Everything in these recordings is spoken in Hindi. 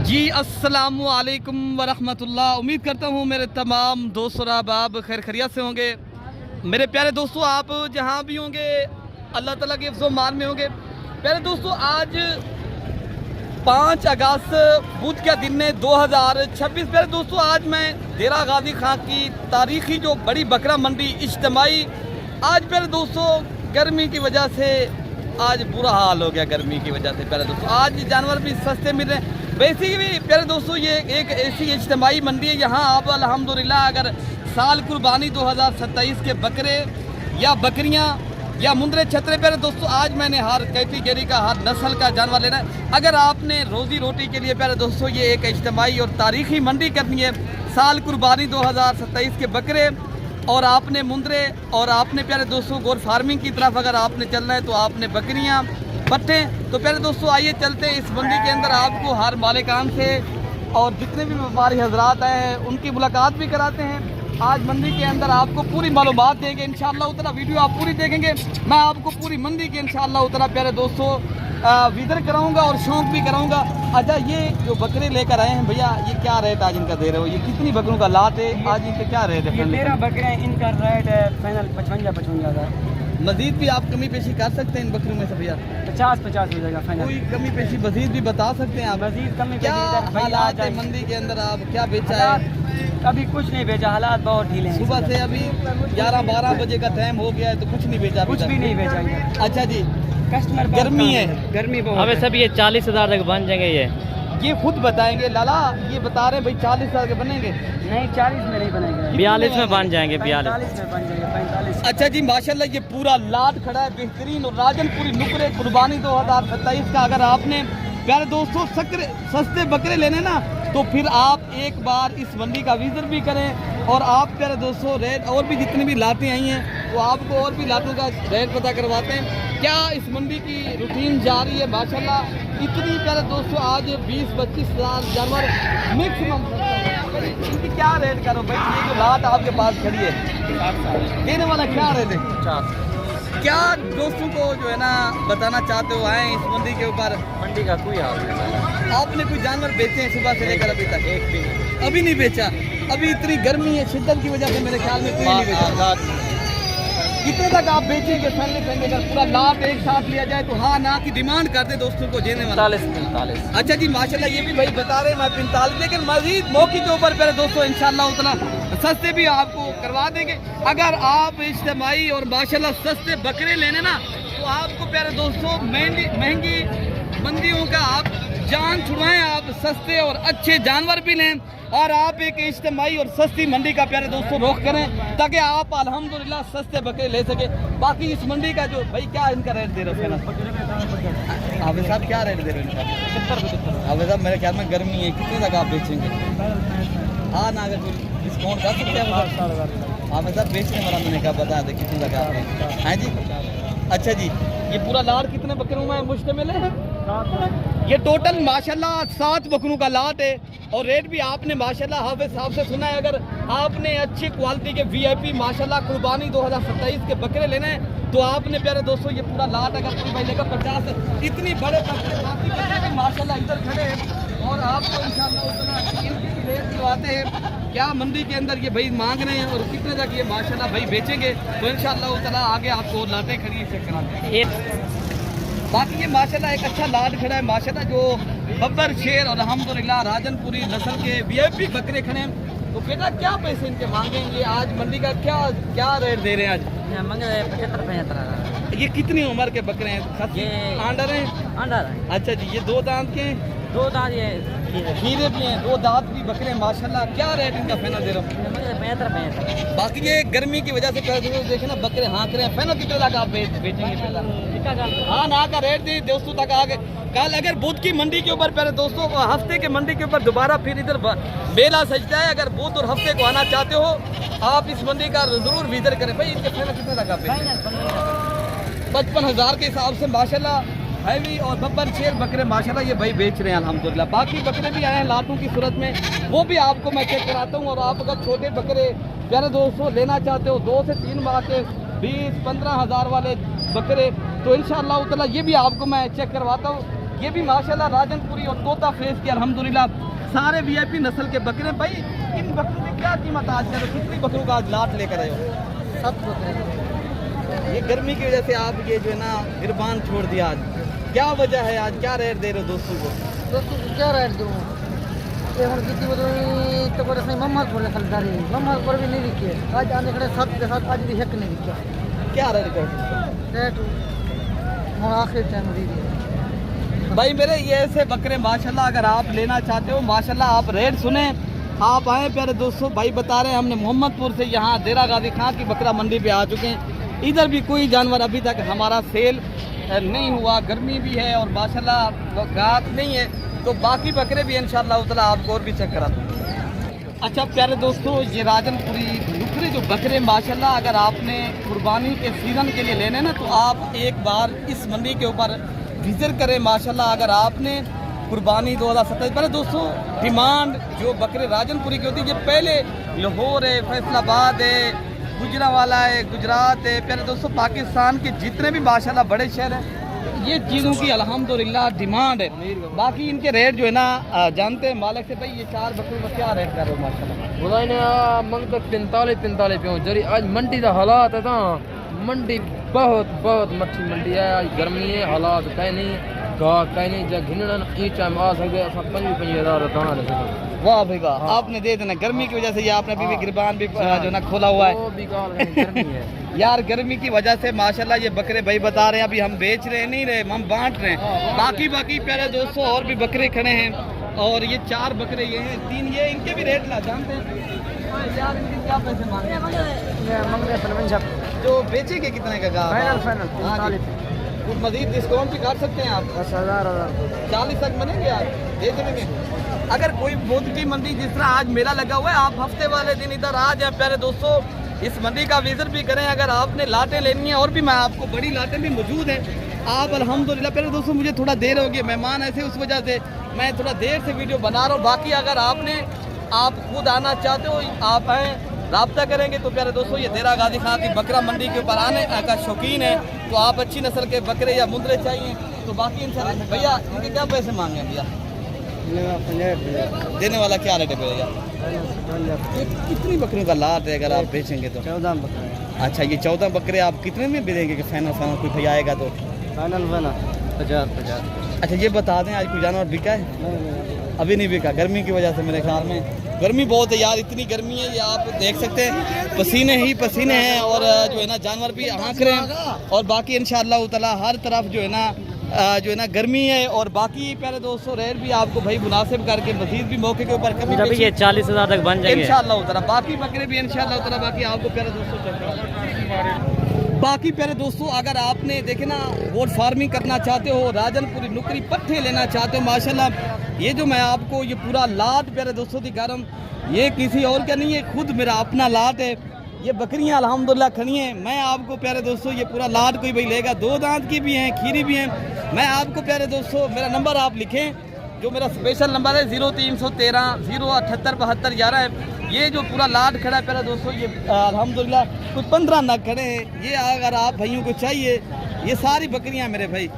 जी अस्सलामु अलैकुम वरहमतुल्लाह। उम्मीद करता हूँ मेरे तमाम दोस्त और अहबाब खैर खैरियत से होंगे। मेरे प्यारे दोस्तों, आप जहाँ भी होंगे अल्लाह ताला के हिफ्ज़ मान में होंगे। प्यारे दोस्तों, आज 5 अगस्त बुध का दिन है 2026। प्यारे दोस्तों, आज मैं डेरा गाजी खां की तारीखी जो बड़ी बकरा मंडी इज्तिमाई, आज प्यारे दोस्तों गर्मी की वजह से आज बुरा हाल हो गया। गर्मी की वजह से प्यारे दोस्तों आज जानवर भी सस्ते मिल रहे हैं। वैसे भी प्यारे दोस्तों ये एक ऐसी इज्तिमाई मंडी है यहाँ आप अल्हम्दुलिल्लाह अगर साल कुर्बानी 2027 के बकरे या बकरियाँ या मुंदरे छतरे, प्यारे दोस्तों आज मैंने हर कैटेगरी का हर नस्ल का जानवर लेना है। अगर आपने रोज़ी रोटी के लिए प्यारे दोस्तों ये एक इज्तिमाई और तारीखी मंडी करनी है, साल कुर्बानी 2027 के बकरे और आपने मुंदरे और आपने प्यारे दोस्तों गोर फार्मिंग की तरफ अगर आपने चलना है तो आपने बकरियाँ पट्टे, तो प्यारे दोस्तों आइए चलते हैं इस मंडी के अंदर। आपको हर मालिकान से और जितने भी व्यापारी हजरात हैं उनकी मुलाकात भी कराते हैं। आज मंडी के अंदर आपको पूरी मालूमात देंगे इंशाअल्लाह उतना। वीडियो आप पूरी देखेंगे, मैं आपको पूरी मंडी के इंशाअल्लाह उतना प्यारे दोस्तों विजिट कराऊंगा और शौक भी कराऊंगा। अच्छा, ये जो बकरे लेकर आए हैं भैया, ये क्या रेट आज इनका दे रहे हो? ये कितनी बकरों का लाट है आज, इनका क्या रेट है? 13 बकरे हैं, इनका रेट है फाइनल 55 हज़ार। मजीद भी आप कमी पेशी कर सकते हैं इन बकरियों में से भैया? 50 हो जाएगा फाइनल। कोई कमी पेशी मजीद भी बता सकते हैं आप? मजीद कमी क्या हालात है मंडी के अंदर? आप क्या बेचा है? अभी कुछ नहीं बेचा, हालात बहुत ढीले हैं। सुबह से अभी 11-12 बजे का टाइम हो गया है तो कुछ नहीं बेचा? कुछ भी नहीं बेचा। अच्छा जी, कस्टमर गर्मी है, गर्मी बहुत। हमें सब ये 40,000 तक बन जाएंगे। ये खुद बताएंगे लाला, ये बता रहे हैं भाई 40,000 के बनेंगे? नहीं, 40 में नहीं बनेंगे, 42 में बन जाएंगे। 45 में बन जाएंगे, 45। अच्छा जी माशाल्लाह, ये पूरा लाट खड़ा है बेहतरीन और राजनपुरी नुकरे कुर्बानी 2027 का। अगर आपने प्यारे दोस्तों सस्ते बकरे लेने ना तो फिर आप एक बार इस मंडी का विजिट भी करें और आप प्यारे दोस्तों रेट और भी जितनी भी लाटें आई हैं तो आपको और भी लाटों का रेट पता करवाते हैं। क्या इस मंडी की रूटीन जारी है माशाल्लाह। इतनी प्यारे दोस्तों आज 20-25 हज़ार जानवर मैक्सिमम। इनकी क्या रेट करो भाई? ये जो लाट आपके पास खड़ी है देने वाला क्या रेट है? 50। क्या दोस्तों को जो है ना बताना चाहते हो आए इस मंडी के ऊपर? मंडी का कोई हाल नहीं। आपने कोई जानवर बेचे हैं सुबह से लेकर अभी तक? एक भी अभी नहीं बेचा। अभी इतनी गर्मी है, शिद्दत की वजह से मेरे ख्याल में कोई नहीं बेचा। कितने तक आप बेचेंगे? पहले अगर पूरा लाभ एक साथ लिया जाए तो हाँ ना की डिमांड करते दोस्तों को देने वाला? 45। अच्छा जी माशाल्लाह, ये भी भाई बता रहे हैं मैं 45, लेकिन मजीद मौके के ऊपर पहले दोस्तों इंशाल्लाह उतना सस्ते भी आपको करवा देंगे। अगर आप इज्तिमाई और माशाल्लाह सस्ते बकरे लेने ना तो आपको प्यारे दोस्तों महंगी मंडियों का आप जान छुड़वाएं, आप सस्ते और अच्छे जानवर भी लें और आप एक इज्तिमाई और सस्ती मंडी का प्यारे दोस्तों रुख करें ताकि आप अल्हम्दुलिल्लाह सस्ते बकरे ले सके। बाकी इस मंडी का जो भाई क्या इनका रेट दे रहे हो? हाफिज साहब क्या रेट दे रहे हो? 75। हाफिज साहब मेरे ख्याल में गर्मी है, कितने तक आप बेचेंगे? हाँ ना, अगर कोई डिस्काउंट कर सकते हैं? हाफिज साहब बेचने वाला मैंने कहा बता दे कितने तक आप हैं जी? अच्छा जी, ये पूरा लाट कितने बकरों में मुश्तमिल है? ये टोटल माशाल्लाह 7 बकरों का लाट है और रेट भी आपने माशाल्लाह हाफिज साहब से सुना है। अगर आपने अच्छी क्वालिटी के VIP माशाल्लाह कुर्बानी 2027 के बकरे लेने हैं तो आपने प्यारे दोस्तों ये पूरा लाट अगर कोई भाई लेकर 50 इतनी बड़े बकरे बाकी बकरे भी माशाल्लाह इधर खड़े हैं और आपको इंशाल्लाह उतना इनकी रेट दिलवाते हैं। क्या मंडी के अंदर ये भाई मांग रहे हैं और कितने तक ये माशाल्लाह भाई बेचेंगे तो इंशाल्लाह उतना आगे आपको लाटें खड़ी चेक कराते हैं। बाकी ये माशाल्लाह एक अच्छा लाट खड़ा है माशाल्लाह, जो बब्बर शेर और अल्हम्दुलिल्लाह राजनपुरी नस्ल के VIP बकरे खड़े हैं। तो बेटा क्या पैसे इनके मांगेंगे आज? मंडी का क्या रेट दे रहे हैं आज? मांग रहे हैं 75-75। ये कितनी उम्र के बकरे हैं? ये आंडर हैं? अंडर है। अच्छा जी, ये 2 दांत के हैं? 2 दांत ये खीरे भी हैं, 2 दांत भी बकरे हैं माशाल्लाह। क्या रेट इनका फाइनल दे रहा हूँ? 75। बाकी ये गर्मी की वजह से देखे ना बकरे हाँक रहे हैं। फाइनल कितने तक आप बेचेंगे? हाँ ना का रेट दी दोस्तों तक आगे। कल अगर बुध की मंडी के ऊपर पहले दोस्तों हफ्ते के मंडी के ऊपर दोबारा फिर इधर मेला सजता है। अगर बुध और हफ्ते को आना चाहते हो आप इस मंडी का जरूर विजिट करें। भाई इनके फाइनल कितने तक आप? 55,000 के हिसाब से माशाल्लाह हैवी और बब्बर शेर बकरे माशाल्लाह ये भाई बेच रहे हैं अल्हम्दुलिल्लाह। बाकी बकरे भी आए हैं लाटों की सूरत में, वो भी आपको मैं चेक कराता हूँ। और आप अगर छोटे बकरे प्यारे दोस्तों लेना चाहते हो 2 से 3 माह के 20-15 हज़ार वाले बकरे तो इंशाअल्लाह ताला ये भी आपको मैं चेक करवाता हूँ। ये भी माशाल्लाह राजनपुरी और तोता फेस की अल्हम्दुलिल्लाह सारे वीआईपी नस्ल के बकरे। भाई इन बकरों की क्या कीमत आज है? कितनी बकरों का आज लाट लेकर आए हो? 7 बकरे। ये गर्मी की वजह से आप ये जो है ना गिरबान छोड़ दिया आज, क्या वजह है? आज क्या रेट दे रहे हो दोस्तों को? दोस्तों को क्या रेट दूँ? ये हम कितनी बदली तो बड़े सही मम्मा को खरीदारी मम्मा पर भी नहीं बिके। आज आने खड़े 7 के साथ आज भी एक नहीं बिका। क्या रेट कर रेट हम आखिरी टाइम दे दिए। भाई मेरे ये ऐसे बकरे माशाल्लाह अगर आप लेना चाहते हो माशाल्लाह आप रेट सुने, आप आए प्यारे दोस्तों। भाई बता रहे हैं हमने मोहम्मदपुर से यहाँ देरा गाजी खां की बकरा मंडी पे आ चुके हैं। इधर भी कोई जानवर अभी तक हमारा सेल नहीं हुआ, गर्मी भी है और माशाल्लाह गाहक नहीं है, तो बाकी बकरे भी इंशाल्लाह ताला आपको और भी चेक करा दूँ। अच्छा प्यारे दोस्तों, ये राजनपुरी नुकरी जो बकरे माशाल्लाह अगर आपने कुर्बानी के सीज़न के लिए लेने ना तो आप एक बार इस मंडी के ऊपर विजिट करें। माशाल्लाह अगर आपने कुर्बानी 2027 पहले दोस्तों डिमांड जो बकरे राजनपुरी की होती है, ये पहले लाहौर है, फैसलाबाद है, गुजरावाला है, गुजरात है, प्यारे दोस्तों पाकिस्तान के जितने भी माशाल्लाह बड़े शहर हैं ये चीज़ों की अल्हम्दुलिल्लाह डिमांड है। बाकी इनके रेट जो है ना जानते हैं मालिक से। भाई ये 4 बकरों का क्या रेट कर रहे हो माशाल्लाह? बुलाई ने मंग तक 45 पे जरी आज मंडी का हालात है तो मंडी बहुत मच्छी मंडी है। आज गर्मी है, हालात कहीं नहीं, गाह कहीं नहीं, जब घिनना ई टाइम आ सकते 55,000 दाना ले सकते। वाह भाई वाह, आपने दे देना गर्मी की वजह से, ये आपने अभी भी गिरबान भी जो ना खोला हुआ है। वो भी गर्मी है यार गर्मी की वजह से माशाल्लाह ये बकरे भाई बता रहे हैं अभी हम बेच रहे नहीं रहे, हम बांट रहे हैं। बाकी प्यारे दोस्तों और भी बकरे खड़े हैं और ये 4 बकरे ये हैं, 3 ये, इनके भी रेट ला जानते हैं यार। इनके क्या पैसे मांगे? मंगले पंजाब जो बेचेंगे कितने का गा? फाइनल हाँ जी। कुछ मजीद डिस्काउंट भी कर सकते हैं आप? 10,000 40 तक बनेंगे यार, दे देंगे। अगर कोई बुध की मंडी जिस तरह आज मेला लगा हुआ है, आप हफ्ते वाले दिन इधर आ जाए प्यारे दोस्तों, इस मंडी का विजिट भी करें। अगर आपने लाटें लेनी है और भी मैं आपको बड़ी लाटें भी मौजूद हैं। आप अल्हम्दुलिल्लाह प्यारे दोस्तों मुझे थोड़ा देर हो गई, मेहमान ऐसे उस वजह से मैं थोड़ा देर से वीडियो बना रहा हूँ। बाकी अगर आप खुद आना चाहते हो आप आएँ, रब्ता करेंगे तो प्यारे दोस्तों ये देरा गाजी खां की बकरा मंडी के ऊपर आने का शौकीन है तो आप अच्छी नस्ल के बकरे या मुंदरे चाहिए तो बाकी इंशाल्लाह। भैया इनके क्या पैसे मांगे हैं भैया? देने वाला क्या रेट है भैया? ये कितनी बकरियों का लाट है अगर आप बेचेंगे तो? 14 बकरे। अच्छा ये 14 बकरे आप कितने में बेचेंगे कि फाइनल कोई भैया आएगा तो? फाइनल बना 50। अच्छा ये बता दें आज कोई जानवर बिका है? अभी नहीं बिका, गर्मी की वजह से। मेरे ख्याल में गर्मी बहुत है यार, इतनी गर्मी है ये आप देख सकते हैं, पसीने ही पसीने हैं और जो है ना जानवर भी हाँक रहे हैं। और बाकी इंशाअल्लाह ताला हर तरफ जो है ना गर्मी है। और बाकी प्यारे दोस्तों रेट भी आपको भाई मुनासिब करके मजीद भी मौके के ऊपर अभी ये 40,000 तक बन जाएंगे इंशाअल्लाह ताला। बाकी बकरे भी इंशाअल्लाह ताला बाकी आपको प्यारे दोस्तों बाकी प्यारे दोस्तों अगर आपने देखे ना गोट फार्मिंग करना चाहते हो, राजनपुरी नुकरी पट्ठे लेना चाहते हो माशाल्लाह, ये जो मैं आपको ये पूरा लाट प्यारे दोस्तों दिखा रहा हूँ ये किसी और का नहीं है, खुद मेरा अपना लाट है। ये बकरियां अल्हम्दुलिल्लाह खड़ी हैं। मैं आपको प्यारे दोस्तों ये पूरा लाट कोई भाई लेगा, 2 दांत की भी हैं, खीरी भी हैं। मैं आपको प्यारे दोस्तों मेरा नंबर आप लिखें, जो मेरा स्पेशल नंबर है 0313 078 72 11 है। ये जो पूरा लाट खड़ा है प्यारे दोस्तों ये अल्हम्दुलिल्लाह कुछ 15 नग खड़े हैं। ये अगर आप भाइयों को चाहिए ये सारी बकरियां मेरे भाई,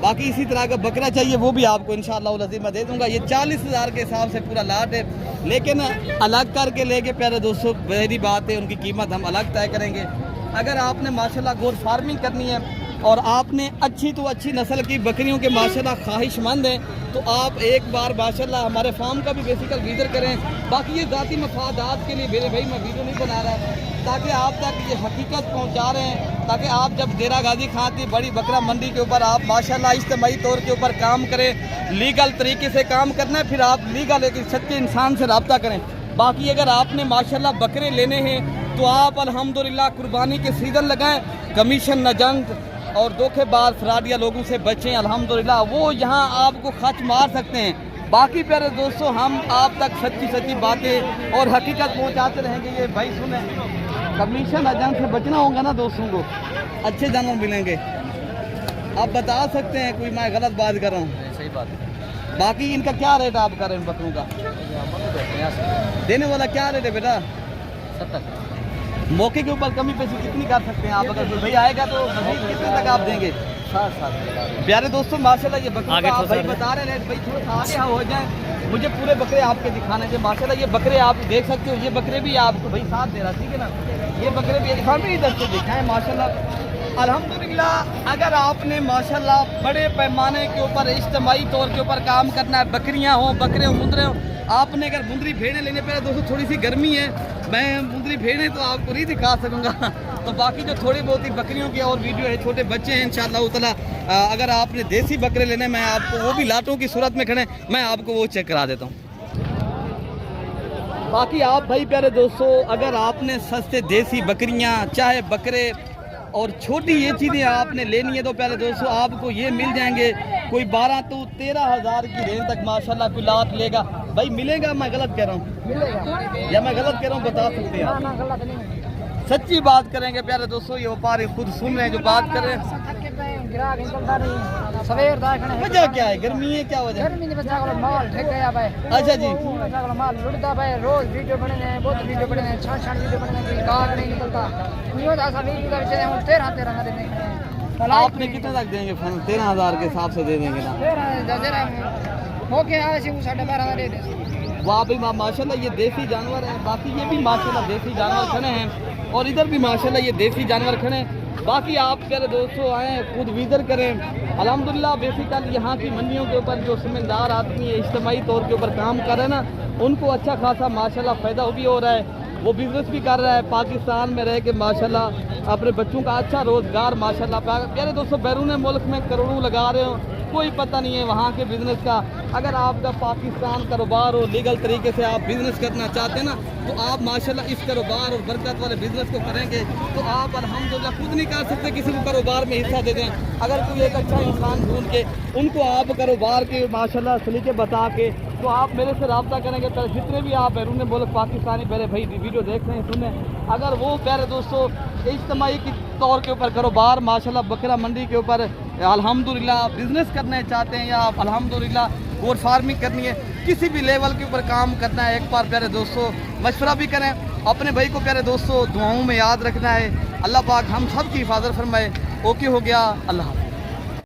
बाकी इसी तरह का बकरा चाहिए वो भी आपको इंशाअल्लाह मैं दे दूंगा। ये 40,000 के हिसाब से पूरा लाट है, लेकिन अलग करके लेके प्यारे दोस्तों बड़ी बात है उनकी कीमत हम अलग तय करेंगे। अगर आपने माशाल्लाह गोट फार्मिंग करनी है और आपने अच्छी तो अच्छी नस्ल की बकरियों के माशाल्लाह ख्वाहिशमंद हैं तो आप एक बार माशाल्लाह हमारे फार्म का भी बेसिकल विजिट करें। बाकी ये ज़ाती मफादात के लिए मेरे भाई मैं वीडियो नहीं बना रहा ताकि आप तक ये हकीकत पहुंचा रहे हैं, ताकि आप जब देरा गाजी खां की बड़ी बकरा मंडी के ऊपर आप माशाल्लाह इज्तिमाई तौर के ऊपर काम करें, लीगल तरीके से काम करना है, फिर आप लीगल एक सच्चे इंसान से रब्ता करें। बाकी अगर आपने माशाल्लाह बकरे लेने हैं तो आप अल्हम्दुलिल्लाह कुर्बानी के सीज़न लगाएं, कमीशन नजंत और धोखेबाज फ्राडिया लोगों से बचें। अल्हम्दुलिल्लाह वो यहाँ आपको खच मार सकते हैं। बाकी प्यारे दोस्तों हम आप तक सच्ची बातें और हकीकत पहुँचाते रहेंगे। ये भाई सुने कमीशन एजेंट से बचना होगा ना दोस्तों को, अच्छे जानवर मिलेंगे। आप बता सकते हैं कोई मैं गलत बात कर रहा हूँ? सही बात है। बाकी इनका क्या रेट आप कर रहे हैं बकरों का? देने वाला क्या रेट है बेटा? 70। मौके के ऊपर कमी पेशी कितनी कर सकते हैं आप? अगर कोई भाई आएगा तो मजीद कितने तक आप देंगे? 60 प्यारे दोस्तों माशाल्लाह ये बकरे आगे का आप थोड़ा भाई सा बता रहे हैं भाई थोड़ा आगे हो जाए, मुझे पूरे बकरे आपके दिखाने थे। माशाल्लाह ये बकरे आप देख सकते हो, ये बकरे भी आपको भाई साथ दे रहा, ठीक है ना। ये बकरे भी हम भी इधर से दिखाएं माशाल्लाह अल्हम्दुलिल्लाह। अगर आपने माशाल्लाह बड़े पैमाने के ऊपर इज्तिमाई तौर के ऊपर काम करना है, बकरियाँ हों बकरे हों मुंदरे हों, आपने अगर मुंदरी भेड़ें लेने पे दोस्तों थोड़ी सी गर्मी है, मैं मुंदरी भेड़ें तो आपको नहीं दिखा सकूँगा तो बाकी जो थोड़ी बहुत ही बकरियों की और वीडियो है, छोटे बच्चे हैं इंशाअल्लाह ताला। अगर आपने देसी बकरे लेने, मैं आपको वो भी लाटों की सूरत में खड़े, मैं आपको वो चेक करा देता हूँ। बाकी आप भाई प्यारे दोस्तों अगर आपने सस्ते देसी बकरियां चाहे बकरे और छोटी ये चीज़ें आपने लेनी है तो प्यारे दोस्तों आपको ये मिल जाएंगे कोई 12 तो 13,000 की रेंज तक माशाल्लाह कोई लाट लेगा। भाई मिलेगा, मैं गलत कह रहा हूँ मिलेगा या मैं गलत कह रहा हूँ, बता सकते हैं आप? ना गलत नहीं सच्ची बात करेंगे प्यारे दोस्तों, ये व्यापारी खुद सुन रहे हैं जो बात कर रहे हैं। ग्राहक निकलता नहीं सवेर दाखने वजह क्या है, गर्मी है क्या वजह? गर्मी ने बच्चा को माल ठेक गया भाई। अच्छा जी, बच्चा को माल लुटता भाई, रोज वीडियो बने ने बहुत वीडियो बने ने 6 वीडियो बने ने, कोई गाहक नहीं निकलता। न्यू ऐसा वीडियो का बेचारे हम 13 ना देने के। आपने कितने तक देंगे? 13,000 के हिसाब से दे देंगे ना? 13 जरा होके आए सी 12.5 दे दे। वाह भाई माशाल्लाह ये देसी जानवर है। बाकी ये भी माशाल्लाह देसी जानवर खड़े हैं और इधर भी माशाल्लाह ये देसी जानवर खड़े हैं। बाकी आप प्यारे दोस्तों आएँ खुद विजिट करें। अल्हम्दुलिल्लाह बेसिकली यहाँ की मंडियों के ऊपर जो समझदार आदमी है इज्तिमाई तौर के ऊपर काम कर रहे हैं ना, उनको अच्छा खासा माशाल्लाह फ़ायदा भी हो रहा है, वो बिज़नेस भी कर रहा है पाकिस्तान में रह के माशाल्लाह अपने बच्चों का अच्छा रोज़गार माशाल्लाह। प्यारे दोस्तों बैरून मुल्क में करोड़ों लगा रहे हो, कोई पता नहीं है वहाँ के बिज़नेस का। अगर आपका पाकिस्तान कारोबार और लीगल तरीके से आप बिज़नेस करना चाहते हैं ना तो आप माशाल्लाह इस कारोबार और बरकत वाले बिज़नेस को करेंगे तो आप अल्हम्दुलिल्लाह खुद नहीं कर सकते किसी को कारोबार में हिस्सा दे दें। अगर कोई एक अच्छा इंसान ढूंढ के उनको आप कारोबार के माशाल्लाह सलीके बता के तो आप मेरे से रब्ता करेंगे तो जितने भी आप बैरून मुल्क पाकिस्तानी पहले भाई वीडियो देख रहे हैं सुने, अगर वो प्यारे दोस्तों इज्तिमाई के तौर के ऊपर कारोबार माशाल्लाह बकरा मंडी के ऊपर अल्हम्दुलिल्लाह बिज़नेस करना चाहते हैं या आप अल्हम्दुलिल्लाह और फार्मिंग करनी है, किसी भी लेवल के ऊपर काम करना है, एक बार प्यारे दोस्तों मशवरा भी करें। अपने भाई को प्यारे दोस्तों दुआओं में याद रखना है। अल्लाह पाक हम सब की हिफाजत फरमाए। ओके हो गया, अल्लाह।